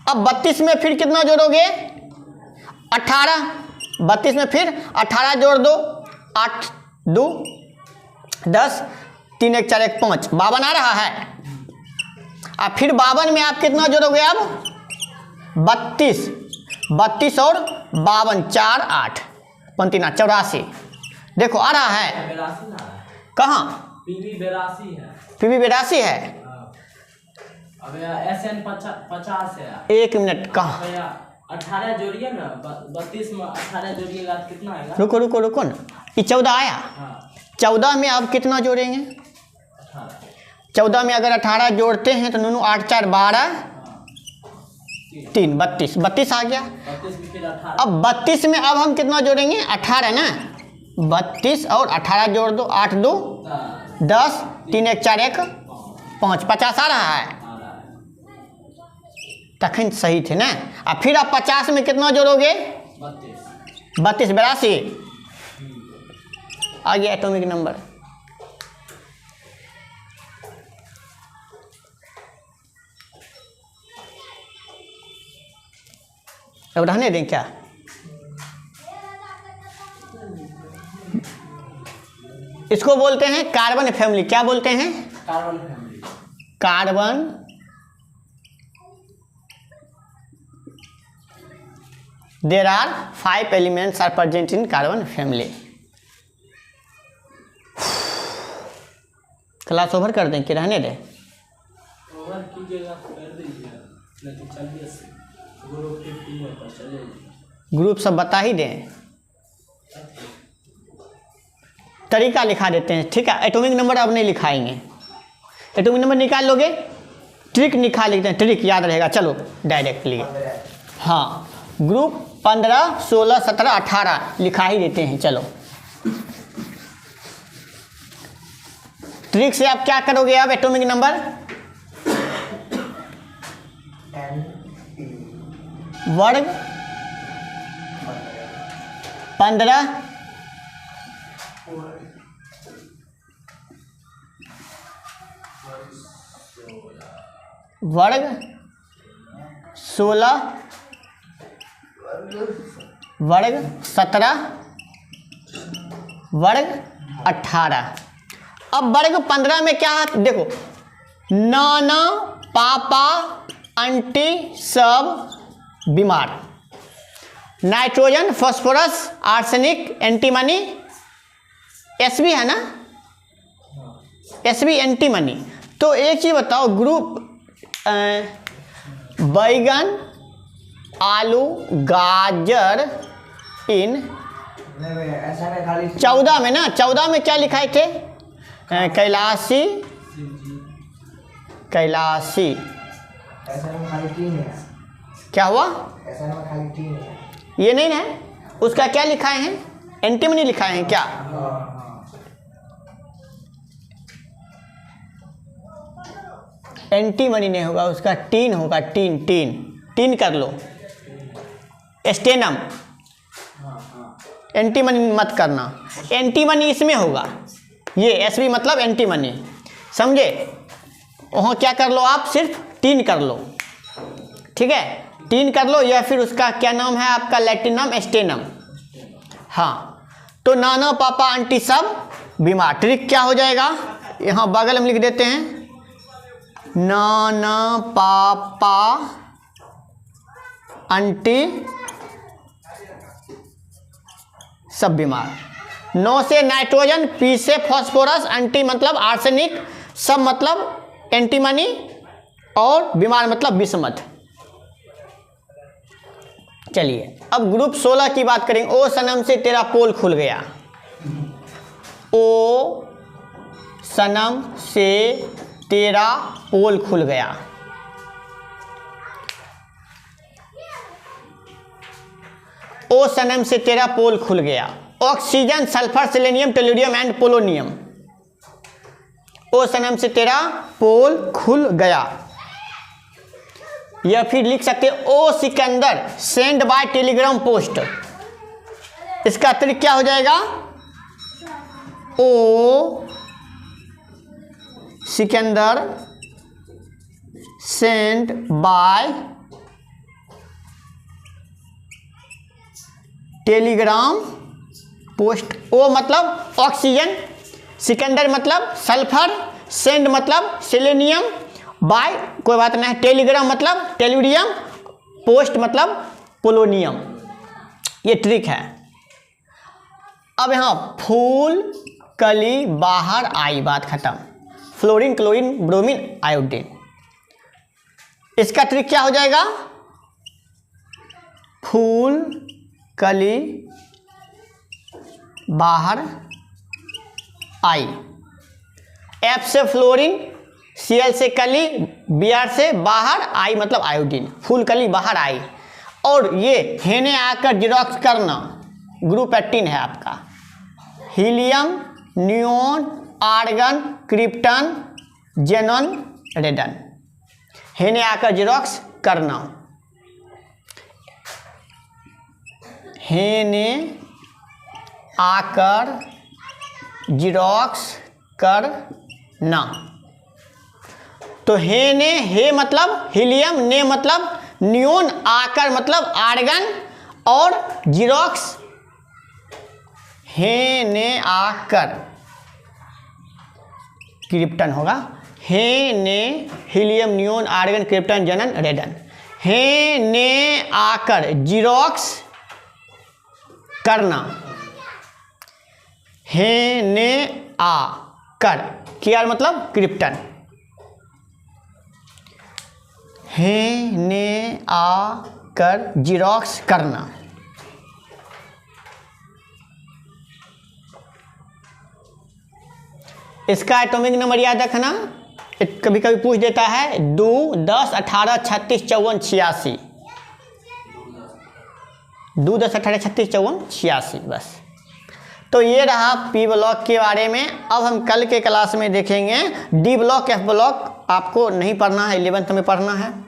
अब 32 में फिर कितना जोड़ोगे 18, 32 में फिर 18 जोड़ दो, 8 2 10 3 1 4 1 5 52 आ रहा है। अब फिर 52 में आप कितना जोड़ोगे अब 32, 32 और 52 4 8 पंतीना 84। देखो आ रहा है 82 ना है, कहाँ पीवी 82 है। पीवी 82 है। अब SN 50 है। एक मिनट कहाँ, भैया 18 जोड़िए ना, 32 में 18 जोड़िएगा तो कितना आएगा? रुको रुको रुको ना, ये 14 आया। हाँ 14 में आप कितना जोड़ेंगे 18 14 में अगर 18 जोड़ते हैं तो नूनू 8 4 12 3 32 32 आ गया। 32 में फिर 18 अब 32 में अब हम कितना जोड़ेंगे 18 ना, 32 और 18 जोड़ दो, 8 2 10 3 1 4 1 5 50 आ रहा है। आ रहा है तखन सही थे ना। अब फिर आप 50 में कितना जोड़ोगे 32 32 82 आ गया एटॉमिक नंबर। अब रहने दें क्या, इसको बोलते हैं कार्बन फैमिली। क्या बोलते हैं carbon family. Carbon there are 5 elements are present in carbon family. Class over कर दें कि रहने दें? ओवर कीजिएगा कर दीजिए, नहीं तो चलिए ग्रुप 15 पर चलिए। ग्रुप सब बता ही दें, तरीका लिखा देते हैं। ठीक है, एटॉमिक नंबर अब नहीं लिखाएंगे। एटॉमिक नंबर निकाल लोगे, ट्रिक निकाल लेते हैं, ट्रिक याद रहेगा। चलो डायरेक्टली, हाँ ग्रुप 15 16 17 18 लिखा ही देते हैं। चलो ट्रिक से आप क्या करोगे अब एटॉमिक नंबर वर्ग 15 वर्ग 16 वर्ग 17 वर्ग 18। अब वर्ग 15 में क्या है देखो, नाना पापा आंटी सब बीमार, nitrogen phosphorus arsenic antimony, SB है ना, एसबी एंटीमनी। तो एक चीज़ बताओ, ग्रुप बैगन आलू गाजर इन ऐसा में खाली 14 में ना, 14 में क्या लिखाए थे कैलाशी, कैलाशी ऐसा में खाली 3 है। क्या हुआ, ऐसा में खाली 3 है। ये नहीं है, उसका क्या लिखाए हैं एंटीमनी लिखाए हैं क्या? एंटीमनी नहीं होगा, उसका टीन होगा, टीन टीन टीन कर लो। स्टेनम, एंटीमनी मत करना, एंटीमनी इसमें होगा। ये एसबी मतलब एंटीमनी, समझे? वहाँ क्या कर लो आप, सिर्फ टीन कर लो, ठीक है, टीन कर लो। या फिर उसका क्या नाम है आपका लैटिन नाम स्टेनम। हाँ, तो नाना पापा आंटी सब बीमार। ट्रिक क्या हो जाएगा, यहाँ बगल में लिख देते हैं, नाना पापा आंटी सब बीमार। 9 से नाइट्रोजन, पी से फास्फोरस, एंटी मतलब आर्सेनिक, सब मतलब एंटीमनी, और बीमार मतलब विषमत। चलिए अब ग्रुप 16 की बात करेंगे। ओ सनम से तेरा पोल खुल गया, ओ सनम से तेरा पोल खुल गया। ओ सनम से तेरा पोल खुल गया। Oxygen sulphur selenium tellurium and polonium. ओ सनम से तेरा पोल खुल गया। या फिर लिख सकते ओ Sikandar send by telegram post. इसका अतिरिक्त क्या हो जाएगा, O Sikandar sent by telegram post. O मतलब ऑक्सीजन, सिकंदर मतलब सल्फर, सेंड मतलब सेलेनियम, बाय कोई बात नहीं, टेलीग्राम मतलब टेलुरियम, पोस्ट मतलब पोलोनियम। ये ट्रिक है। अब यहाँ फूल कली बाहर आई, बात खत्म। Fluorine, chlorine, bromine, iodine. इसका ट्रिक क्या हो जाएगा? फूल कली बाहर आई। एफ से फ्लोरीन, Cl से कली, Br से बाहर, आई मतलब आयोडीन। फूल कली बाहर आई। और ये हेने आकर जिरोक्स करना, ग्रुप 18 है आपका। Helium, neon, argon, krypton, जेनन, रेडन। हेने आकर जिरोक्स करना, हेने आकर जिरोक्स करना। तो हेने, हे मतलब हीलियम, ने मतलब नियोन, आकर मतलब आर्गन, और जिरोक्स हेने आकर क्रिप्टन होगा। हेने हीलियम, नियोन, आर्गन, क्रिप्टन, जेनन, रेडन। हेने आकर जिरोक्स करना, हेने आकर, किया मतलब क्रिप्टन। हेने आकर जिरोक्स करना। इसका एटॉमिक नंबर याद रखना, कभी कभी पूछ देता है 2, 10, 18, 36, 54, 86। 2, 10, 18, 36, 54, 86 बस। तो ये रहा पी ब्लॉक के बारे में। अब हम कल के क्लास में देखेंगे डी ब्लॉक, एफ ब्लॉक आपको नहीं पढ़ना है, 11th में पढ़ना है।